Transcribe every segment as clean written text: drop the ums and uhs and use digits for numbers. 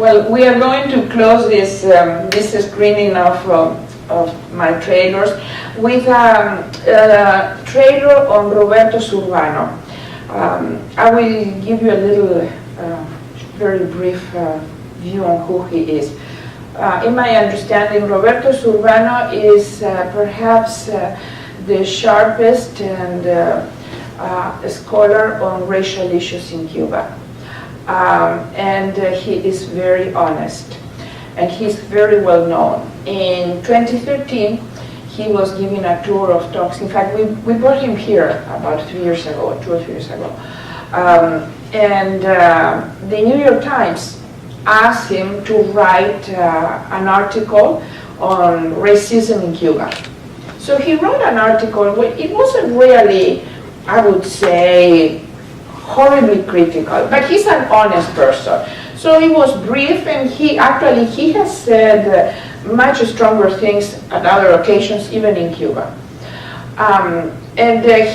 Well, we are going to close this this screening of my trailers with a trailer on Roberto Zurbano. I will give you a little, very brief view on who he is. In my understanding, Roberto Zurbano is perhaps the sharpest and scholar on racial issues in Cuba. And he is very honest, and he's very well known. In 2013, he was giving a tour of talks. In fact, we brought him here about 2 years ago, 2 or 3 years ago. And the New York Times asked him to write an article on racism in Cuba. So he wrote an article. It wasn't really, I would say, horribly critical, but he's an honest person. So it was brief, and he has said much stronger things at other occasions, even in Cuba. And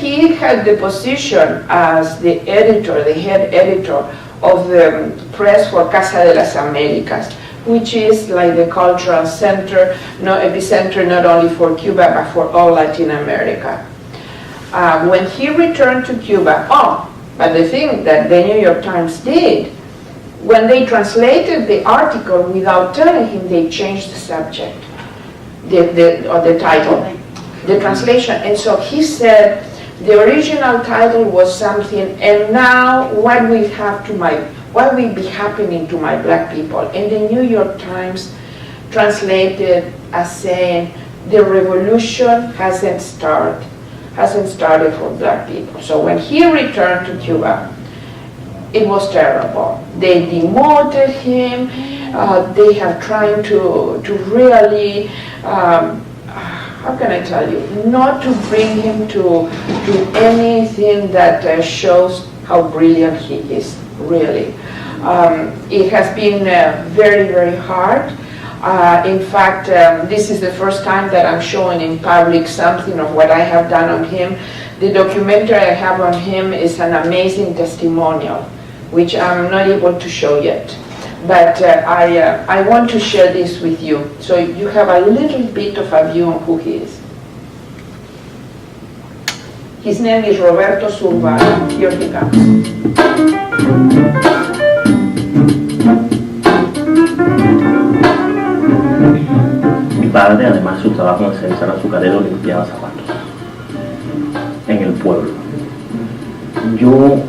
he had the position as the editor, the head editor of the press for Casa de las Americas, which is like the cultural center, epicenter not only for Cuba, but for all Latin America. When he returned to Cuba, but the thing that the New York Times did, when they translated the article without telling him, they changed the subject, or the title, the translation. And so he said the original title was something, and now what will be happening to my black people? And the New York Times translated as saying the revolution hasn't started for black people. So when he returned to Cuba, it was terrible. They demoted him. They have tried to really, how can I tell you, not to bring him to anything that shows how brilliant he is, really. It has been very, very hard. In fact, this is the first time that I'm showing in public something of what I have done on him. The documentary I have on him is an amazing testimonial, which I'm not able to show yet. But I want to share this with you, so you have a little bit of a view on who he is. His name is Roberto Zurbano. Here he comes. Mi padre, además de su trabajo de ser azucarero, limpiaba zapatos en el pueblo. Yo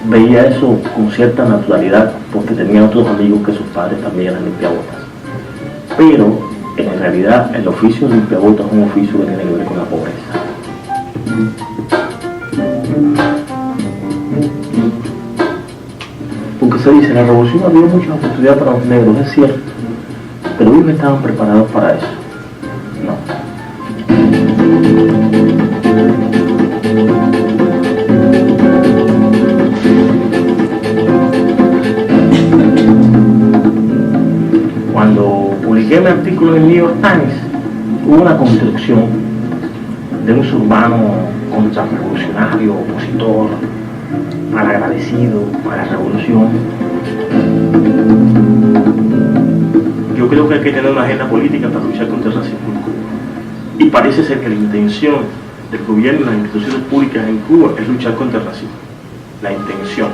veía eso con cierta naturalidad porque tenía otros amigos que sus padres también eran limpiabotas. Pero en realidad el oficio de limpiabotas es un oficio que tiene que ver con la pobreza. Porque se dice, la revolución abrió muchas oportunidades para los negros, es cierto, pero ellos no estaban preparados para eso. No. Cuando publiqué mi artículo en el New York Times, hubo una construcción de un Zurbano contrarrevolucionario, opositor, malagradecido a la revolución. Yo creo que hay que tener una agenda política para luchar contra el racismo en Cuba. Y parece ser que la intención del gobierno y las instituciones públicas en Cuba es luchar contra el racismo. La intención.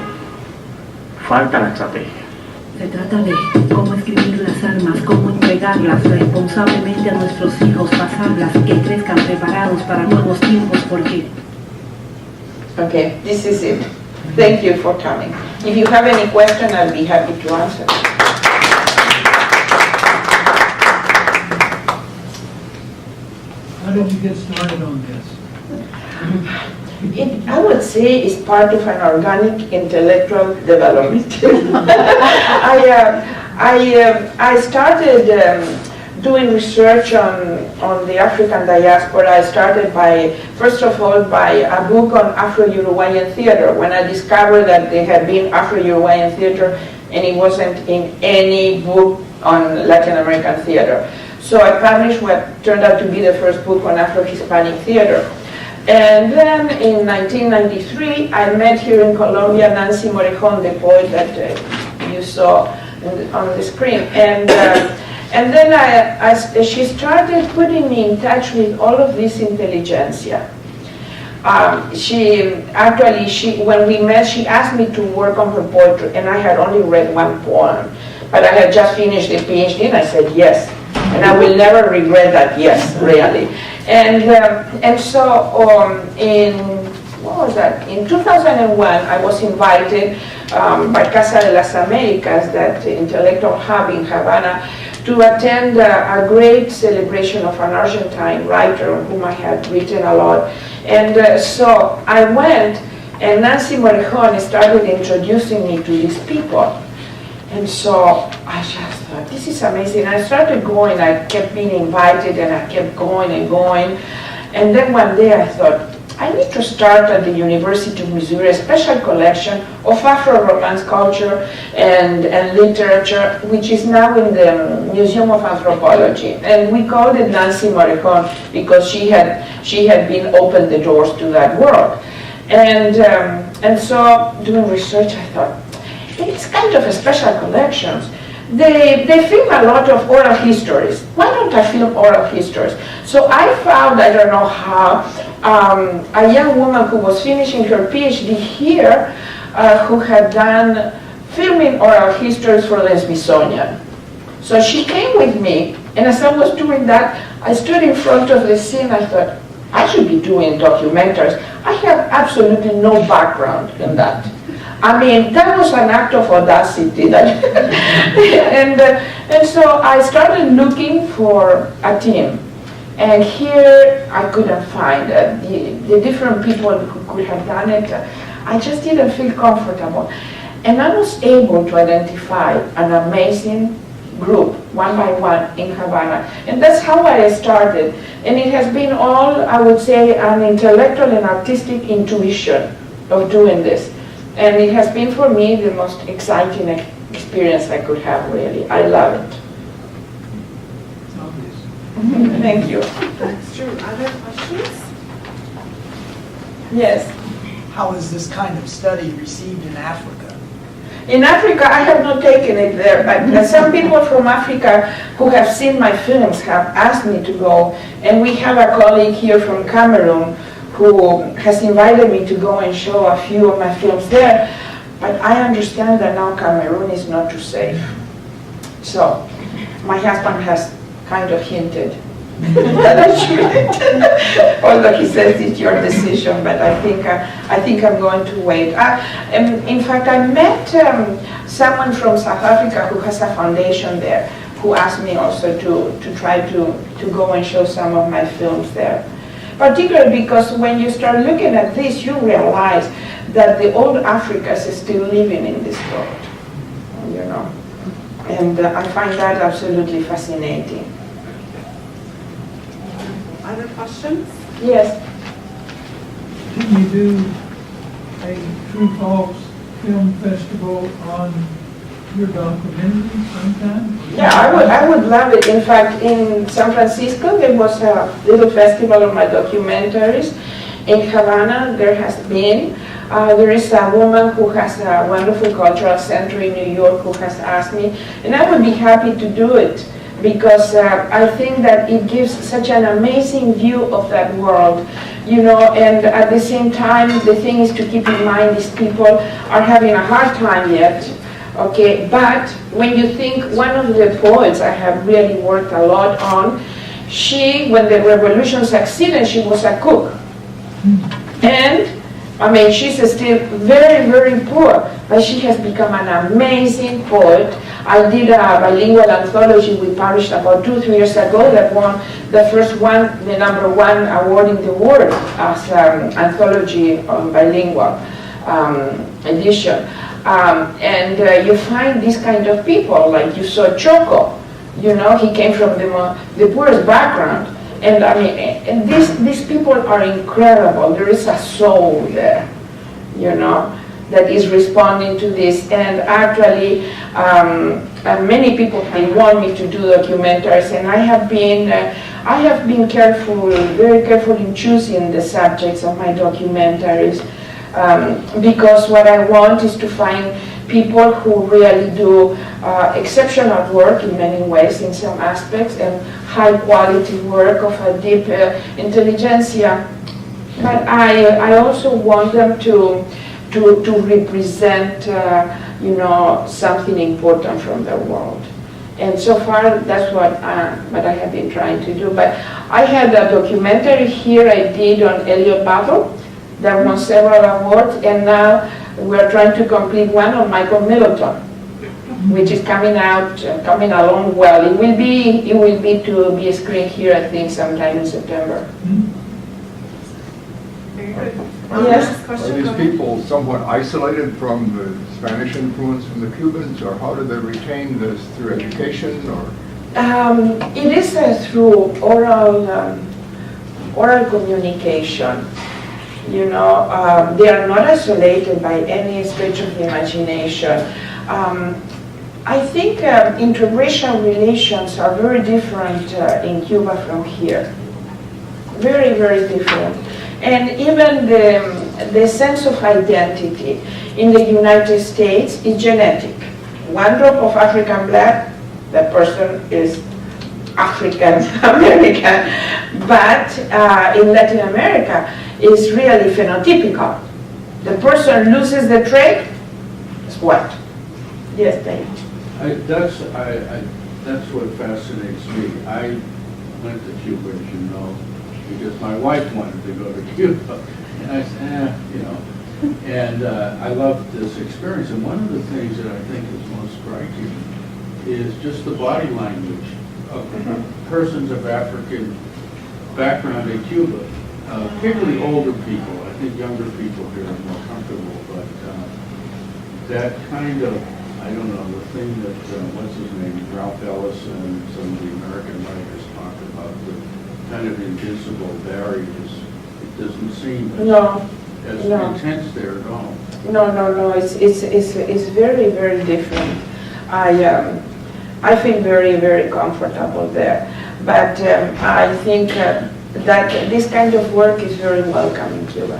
Falta la estrategia. Se trata de cómo escribir las armas, cómo entregarlas responsablemente a nuestros hijos, pasarlas, que crezcan preparados para nuevos tiempos, porque... Okay, this is it. Thank you for coming. If you have any question, I'll be happy to answer. How did you get started on this? I would say it's part of an organic intellectual development. I started doing research on the African diaspora. I started first of all, by a book on Afro-Uruguayan theater, when I discovered that there had been Afro-Uruguayan theater and it wasn't in any book on Latin American theater. So I published what turned out to be the first book on Afro-Hispanic theater. And then in 1993, I met here in Colombia Nancy Morejon, the poet that you saw on the screen. And then she started putting me in touch with all of this intelligentsia. When we met, she asked me to work on her poetry, and I had only read one poem, but I had just finished the PhD, and I said yes, and I will never regret that yes, really. And so in 2001, I was invited by Casa de las Americas, that intellectual hub in Havana, to attend a great celebration of an Argentine writer on whom I had written a lot. And so I went, and Nancy Morejon started introducing me to these people. And so I just thought, this is amazing. I started going, I kept being invited, and I kept going and going. And then one day I thought, I need to start at the University of Missouri a special collection of Afro-Romance culture and literature, which is now in the Museum of Anthropology. And we called it Nancy Morejon because she had been opened the doors to that world. And so doing research, I thought, it's kind of a special collections. They film a lot of oral histories. Why don't I film oral histories? So I found, I don't know how, a young woman who was finishing her PhD here, who had done filming oral histories for the Smithsonian. So she came with me, and as I was doing that, I stood in front of the scene. I thought, I should be doing documentaries. I have absolutely no background in that. I mean, that was an act of audacity. And so I started looking for a team. And here I couldn't find the different people who could have done it. I just didn't feel comfortable. And I was able to identify an amazing group, one by one, in Havana. And that's how I started. And it has been all, I would say, an intellectual and artistic intuition of doing this. And it has been for me the most exciting experience I could have, really. I love it. Thank you. That's true. Other questions? Yes. How is this kind of study received in Africa? In Africa, I have not taken it there, but some people from Africa who have seen my films have asked me to go. And we have a colleague here from Cameroon who has invited me to go and show a few of my films there. But I understand that now Cameroon is not too safe. So my husband has kind of hinted that I shouldn't. Although he says it's your decision, but I think I'm going to wait. In fact, I met someone from South Africa who has a foundation there, who asked me also to try to go and show some of my films there. Particularly because when you start looking at this, you realize that the old Africans is still living in this world, you know. And I find that absolutely fascinating. Other questions? Yes. Can you do a True False film festival on your documentary sometime? Yeah, I would love it. In fact, in San Francisco, there was a little festival of my documentaries. In Havana, there has been. There is a woman who has a wonderful cultural center in New York who has asked me, and I would be happy to do it because I think that it gives such an amazing view of that world, you know, and at the same time, the thing is to keep in mind these people are having a hard time yet. Okay, but when you think one of the poets I have really worked a lot on, she, when the revolution succeeded, she was a cook. And, I mean, she's still very, very poor, but she has become an amazing poet. I did a bilingual anthology we published about 2-3 years ago that won the first one, the #1 award in the world as anthology bilingual edition. You find these kind of people, like you saw Choco, you know, he came from the poorest background. And I mean, and these people are incredible. There is a soul there, you know, that is responding to this. And actually, many people have want me to do documentaries, and I have been careful, very careful in choosing the subjects of my documentaries. Because what I want is to find people who really do exceptional work in many ways, in some aspects, and high quality work of a deep intelligentsia. But I also want them to represent, something important from the world. And so far, that's what I have been trying to do. But I had a documentary here I did on Elliot Battle that won several awards, and now we're trying to complete one on Michael Middleton, which is coming along well. It will be to be screened here, I think, sometime in September. Very good. Yes. Last Are question. these Go ahead. people somewhat isolated from the Spanish influence from the Cubans, or how do they retain this, through education, or? It is through oral communication. They are not isolated by any stretch of the imagination. I think interracial relations are very different in Cuba from here. Very, very different. And even the sense of identity in the United States is genetic. One drop of African blood, that person is African American. But in Latin America, it's really phenotypical. The person loses the trait, it's what? Yes, Paine. That's what fascinates me. I went to Cuba, as you know, because my wife wanted to go to Cuba. And I said, And I loved this experience. And one of the things that I think is most striking is just the body language of persons of African background in Cuba, particularly older people. I think younger people here are more comfortable, but that kind of, I don't know, the thing that, what's his name, Ralph Ellis and some of the American writers talk about, the kind of invisible barriers. It doesn't seem as intense there at all. No. It's very, very different. I feel very, very comfortable there. But I think that this kind of work is very welcome in Cuba.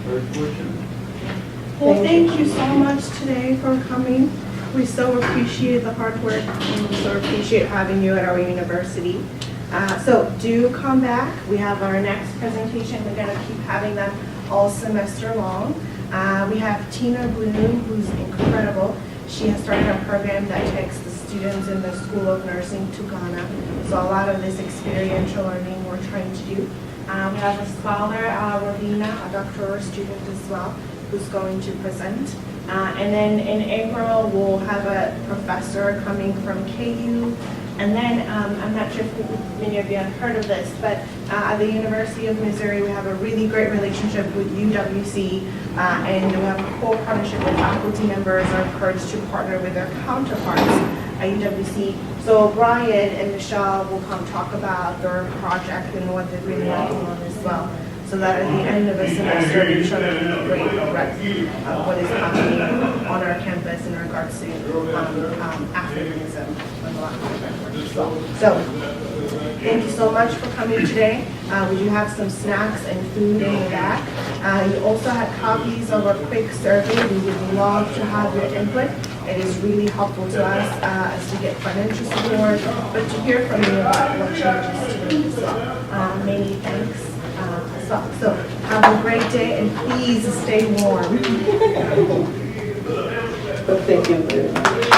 Very fortunate. Well, thank you so much today for coming. We so appreciate the hard work, and we so appreciate having you at our university. So do come back. We have our next presentation. We're going to keep having them all semester long. We have Tina Bloom, who's incredible. She has started a program that takes the students in the School of Nursing to Ghana. So a lot of this experiential learning we're trying to do. We have a scholar, Ravina, a doctoral student as well, who's going to present. And then in April, we'll have a professor coming from KU. And then, I'm not sure if many of you have heard of this, but at the University of Missouri, we have a really great relationship with UWC, and we have a whole partnership with faculty members are encouraged to partner with their counterparts at UWC. So Brian and Michelle will come talk about their project and what they're really working on as well. So that at the end of the semester, we show them a great breadth of what is happening on our campus in regards to Africanism and Latin American as well. So, thank you so much for coming today. We do have some snacks and food in the back. You also had copies of a quick survey. We would love to have your input. It is really helpful to us as we get financial support, but to hear from you about what changes to do as well. Many thanks. So have a great day and please stay warm. Thank you very much.